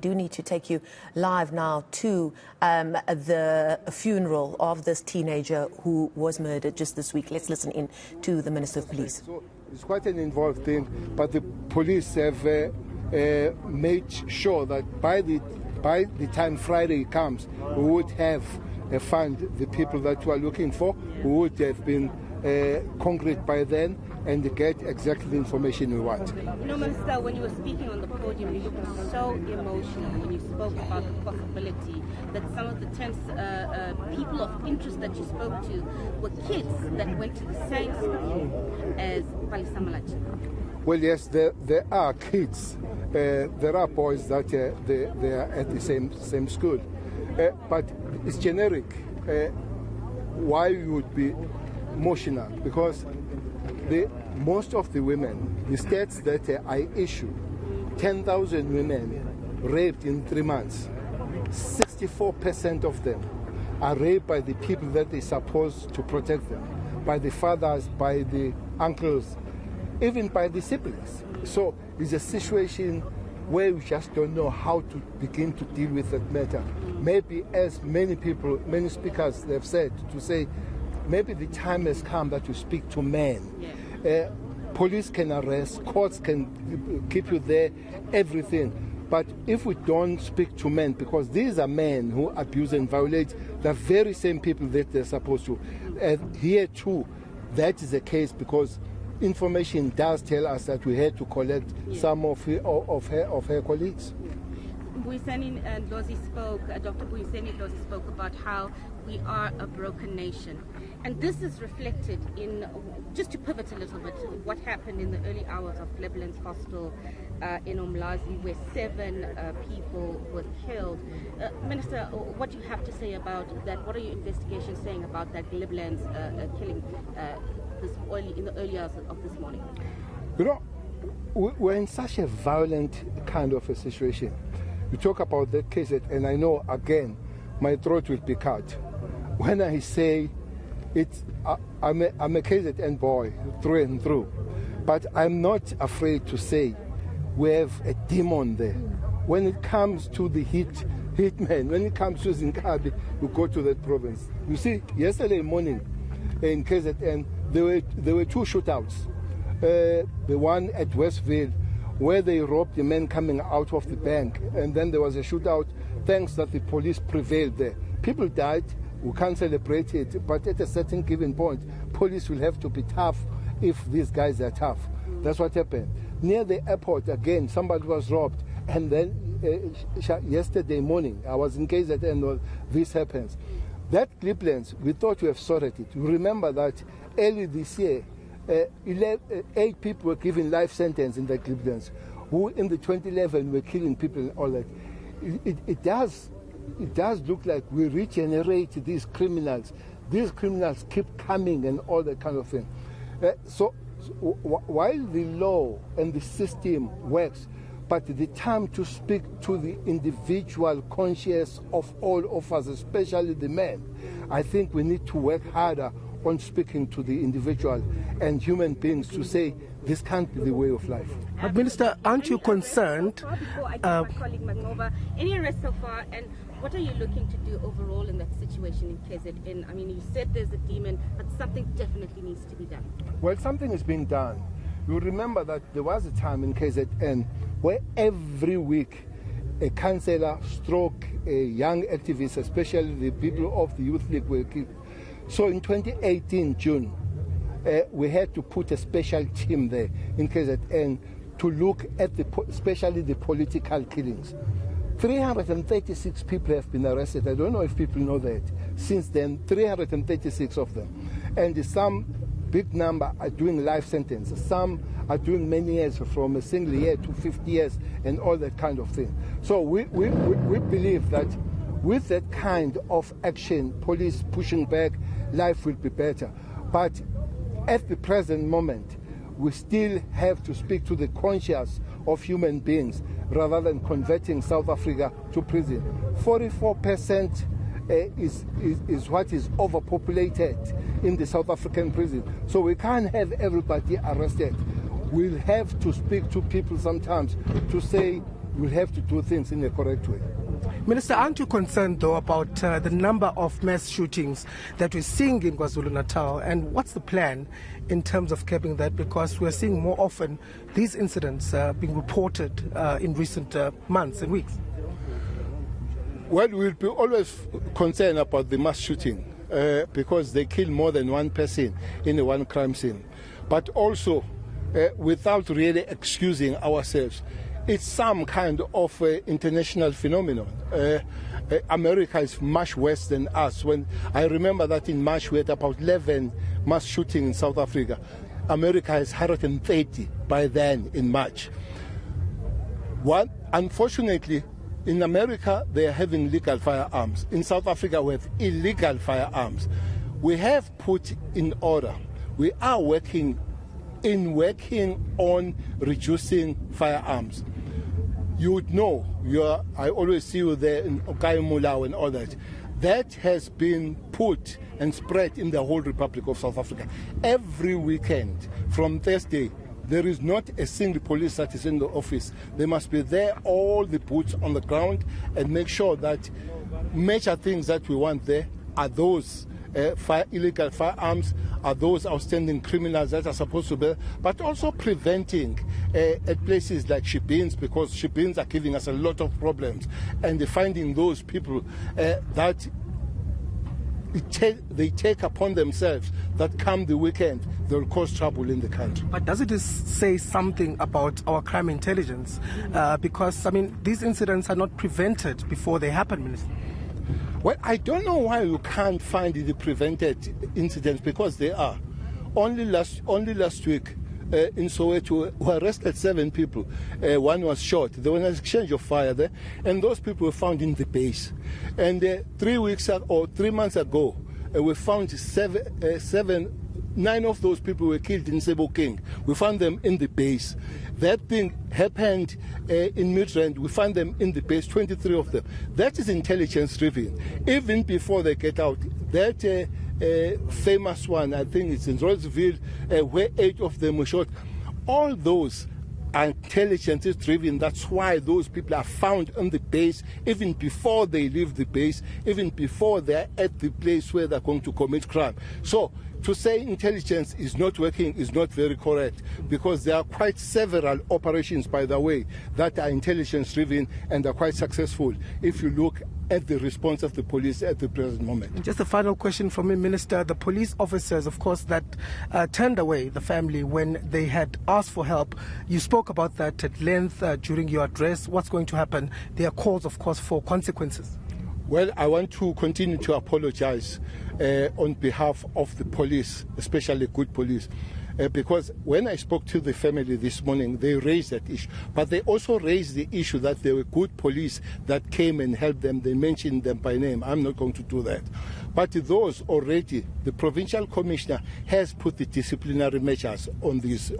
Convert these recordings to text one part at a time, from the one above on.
Do need to take you live now to the funeral of this teenager who was murdered just this week. Let's listen in to the Minister of Police. So it's quite an involved thing, but the police have made sure that by the time Friday comes, we would have found the people that we are looking for, who would have been concrete by then, and get exactly the information we want. You know, Minister, when you were speaking on the podium, you looked so emotional when you spoke about the possibility that some of the 10 people of interest that you spoke to were kids that went to the same school as Palesa Malatji. Well, yes, there are kids. There are boys that they are at the same school. But it's generic. Why you would be emotional? Because most of the women, the stats that I issue, 10,000 women raped in 3 months. 64% of them are raped by the people that they're supposed to protect them, by the fathers, by the uncles, even by the siblings. So it's a situation where we just don't know how to begin to deal with that matter. Maybe, as many people, many speakers have said, to say, maybe the time has come that you speak to men. Yeah. Police can arrest, courts can keep you there, everything. But if we don't speak to men, because these are men who abuse and violate the very same people that they're supposed to. Here too, that is the case, because information does tell us that we had to collect some of her colleagues. Buiseni and Lozi spoke, Dr. Buiseni and Lozi spoke about how we are a broken nation. And this is reflected in, just to pivot a little bit, what happened in the early hours of Glebeland's hostel in Umlazi, where 7 people were killed. Minister, what do you have to say about that? What are your investigations saying about that Glebeland's killing in the early hours of this morning? You know, we're in such a violent kind of a situation. You talk about that case, and I know, again, my throat will be cut when I say I'm a KZN boy through and through, but I'm not afraid to say we have a demon there. When it comes to the hitmen, when it comes to Zinkabi, you go to that province. You see, yesterday morning in KZN, there were 2 shootouts. The one at Westville, where they robbed the men coming out of the bank, and then there was a shootout. Thanks that the police prevailed there. People died. We can't celebrate it, but at a certain given point, police will have to be tough if these guys are tough. That's what happened. Near the airport, again, somebody was robbed, and then yesterday morning, I was in KZN, this happens. That Glebelands, we thought we have sorted it. You remember that early this year, 8 people were given life sentence in the Glebelands, who in the 2011 were killing people and all that. It does look like we regenerate these criminals. These criminals keep coming and all that kind of thing. So while the law and the system works, but the time to speak to the individual conscience of all of us, especially the men, I think we need to work harder on speaking to the individual and human beings to say this can't be the way of life. But Minister, aren't you concerned? Before I get my colleague Manqoba, any arrests so far, and what are you looking to do overall in that situation in KZN? I mean, you said there's a demon, but something definitely needs to be done. Well, something is being done. You remember that there was a time in KZN where every week a councillor stroke a young activist, especially the people of the Youth League, were killed. So in 2018, June, we had to put a special team there in KZN to look at especially the political killings. 336 people have been arrested. I don't know if people know that. Since then, 336 of them. And some big number are doing life sentences. Some are doing many years, from a single year to 50 years and all that kind of thing. So we believe that with that kind of action, police pushing back, life will be better. But at the present moment, we still have to speak to the conscience of human beings rather than converting South Africa to prison. 44% is what is overpopulated in the South African prison. So we can't have everybody arrested. We'll have to speak to people sometimes to say, we'll have to do things in a correct way. Minister, aren't you concerned, though, about the number of mass shootings that we're seeing in KwaZulu-Natal? And what's the plan in terms of curbing that? Because we're seeing more often these incidents being reported in recent months and weeks. Well, we'll be always concerned about the mass shooting because they kill more than one person in one crime scene. But also, without really excusing ourselves, it's some kind of international phenomenon. America is much worse than us. When I remember that in March we had about 11 mass shootings in South Africa. America has 130 by then in March. Unfortunately, in America they are having legal firearms. In South Africa we have illegal firearms. We have put in order. We are working on reducing firearms. You would know, I always see you there in Okai Mulao and all that. That has been put and spread in the whole Republic of South Africa. Every weekend, from Thursday, there is not a single police that is in the office. They must be there, all the boots on the ground, and make sure that major things that we want there are those illegal firearms, are those outstanding criminals that are supposed to be, but also preventing at places like ship-ins, because ship-ins are giving us a lot of problems, and finding those people that they take upon themselves that come the weekend, they'll cause trouble in the country. But does it say something about our crime intelligence? Because, I mean, these incidents are not prevented before they happen, Minister. Well, I don't know why you can't find the prevented incidents, because they are. Only last week in Soweto, we arrested 7 people. One was shot. There was an exchange of fire there, and those people were found in the base. And 3 months ago, we found 9 of those people were killed in Sebokeng. We found them in the base. That thing happened in Midrand. We found them in the base, 23 of them. That is intelligence driven. Even before they get out, that famous one, I think it's in Roseville, where 8 of them were shot. All those are intelligence driven. That's why those people are found on the base, even before they leave the base, even before they're at the place where they're going to commit crime. So to say intelligence is not working is not very correct, because there are quite several operations, by the way, that are intelligence driven and are quite successful if you look at the response of the police at the present moment. Just a final question from me, Minister. The police officers, of course, that turned away the family when they had asked for help, you spoke about that at length during your address. What's going to happen? There are calls, of course, for consequences. Well, I want to continue to apologize on behalf of the police, especially good police, because when I spoke to the family this morning, they raised that issue. But they also raised the issue that there were good police that came and helped them. They mentioned them by name. I'm not going to do that. But those already, the provincial commissioner has put the disciplinary measures on these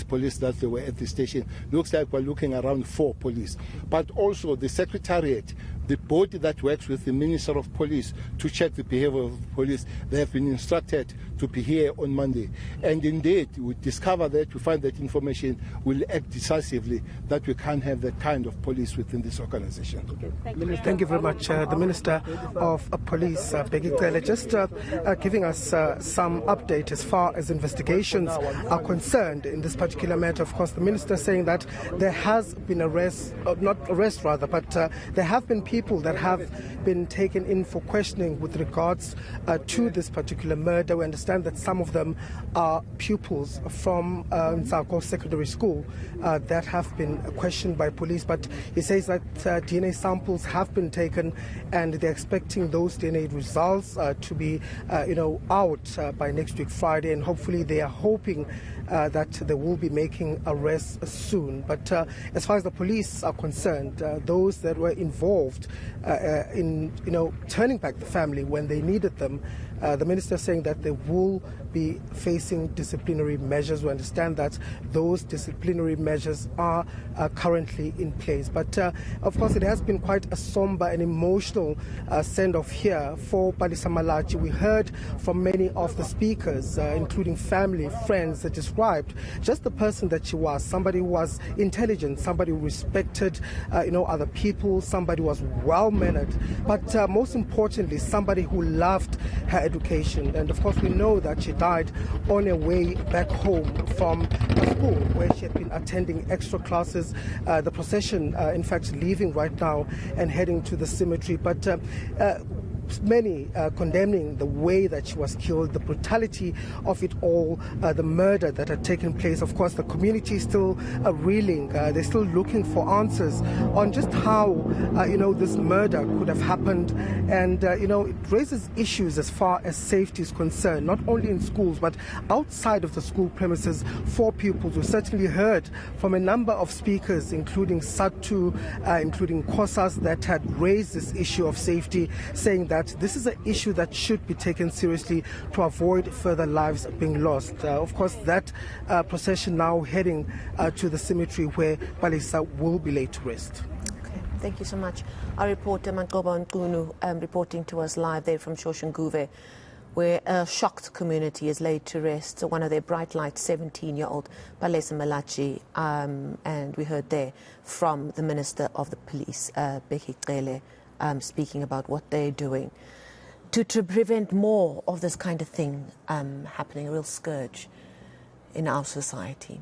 police that they were at the station. Looks like we're looking around 4 police. But also the secretariat, the body that works with the Minister of Police to check the behavior of the police, they have been instructed to be here on Monday. And indeed, we discover that, we find that information, will act decisively that we can't have that kind of police within this organization. Okay. Thank you very much. The Minister of Police, Begicele, just giving us some update as far as investigations are concerned in this particular matter. Of course, the Minister saying that there has been but there have been people that have been taken in for questioning with regards to this particular murder. We understand that some of them are pupils from Nsako Secondary School that have been questioned by police. But he says that DNA samples have been taken, and they're expecting those DNA results to be, out by next week Friday, and hopefully they are hoping that they will be making arrests soon. But as far as the police are concerned, those that were involved in turning back the family when they needed them, the minister saying that they will be facing disciplinary measures. We understand that those disciplinary measures are currently in place. But of course, it has been quite a somber and emotional send-off here for Palesa Malatji. We heard from many of the speakers, including family, friends, that described just the person that she was, somebody who was intelligent, somebody who respected other people, somebody who was well-mannered, but most importantly, somebody who loved her education. And of course, we know that she died on her way back home from a school where she had been attending extra classes. The procession, in fact, leaving right now and heading to the cemetery. But many condemning the way that she was killed, the brutality of it all, the murder that had taken place. Of course, the community is still reeling. They're still looking for answers on just how, this murder could have happened. And, it raises issues as far as safety is concerned, not only in schools, but outside of the school premises for pupils. We certainly heard from a number of speakers, including Satu, including Kosas, that had raised this issue of safety, saying that this is an issue that should be taken seriously to avoid further lives being lost. Of course, that procession now heading to the cemetery where Palesa will be laid to rest. Okay, thank you so much. Our reporter Manqoba Mchunu reporting to us live there from Soshanguve, where a shocked community is laid to rest. One of their bright lights, 17-year-old Palesa Malatji, and we heard there from the Minister of the Police, speaking about what they're doing to prevent more of this kind of thing happening, a real scourge in our society.